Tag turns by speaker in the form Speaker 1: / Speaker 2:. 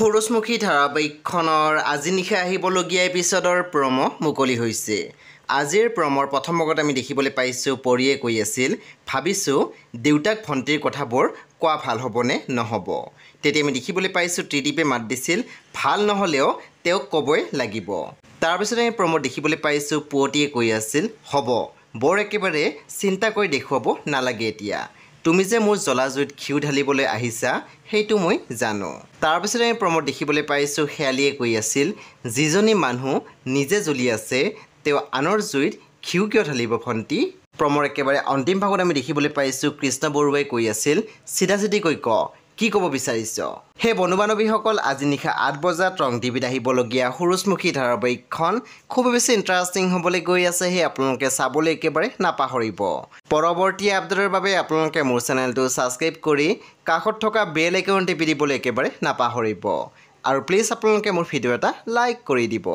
Speaker 1: সূৰুজমুখী ধাৰাবাহিকখনৰ আজি নিশা আহিবলগীয়া এপিছডৰ প্ৰমো মুকলি হৈছে। আজিৰ প্ৰমৰ প্ৰথম ভাগত আমি দেখিবলৈ পাইছোঁ পৰীয়ে কৈ আছিল, ভাবিছোঁ দেউতাক ভণ্টিৰ কথাবোৰ কোৱা ভাল হ'বনে নহ'ব। তেতিয়া আমি দেখিবলৈ পাইছোঁ ত্ৰিদীপে মাত দিছিল, ভাল নহ'লেও তেওঁক ক'বই লাগিব। তাৰপিছত আমি প্ৰমোত দেখিবলৈ পাইছোঁ পুৱতিয়ে কৈ আছিল, হ'ব বৰ একেবাৰে চিন্তা কৰি দেখুৱাব নালাগে এতিয়া। তুমি যে মোৰ জ্বলা জুইত ঘিউ ঢালিবলৈ আহিছা সেইটো মই জানো। তাৰপিছত আমি প্ৰমোত দেখিবলৈ পাইছোঁ শেৱালীয়ে কৈ আছিল, যিজনী মানুহ নিজে জ্বলি আছে তেওঁ আনৰ জুইত ঘিউ কিয় ঢালিব ভণ্টি। প্ৰমৰ একেবাৰে অন্তিম ভাগত আমি দেখিবলৈ পাইছোঁ কৃষ্ণ বৰুৱাই কৈ আছিল, চিধা চিধিকৈ ক কি ক'ব বিচাৰিছ। সেই বন্ধু বান্ধৱীসকল আজি নিশা 8 বজাত ৰং টিভিত আহিবলগীয়া সূৰুজমুখী ধাৰাবাহিকখন খুব বেছি ইণ্টাৰেষ্টিং হ'বলৈ গৈ আছে। সেই আপোনালোকে চাবলৈ একেবাৰে নাপাহৰিব। পৰৱৰ্তী আপডেটৰ বাবে আপোনালোকে মোৰ চেনেলটো ছাবস্ক্ৰাইব কৰি কাষত থকা বেল আইকন টিপি দিবলৈ একেবাৰে নাপাহৰিব। আৰু প্লিজ আপোনালোকে মোৰ ভিডিঅ' এটা লাইক কৰি দিব।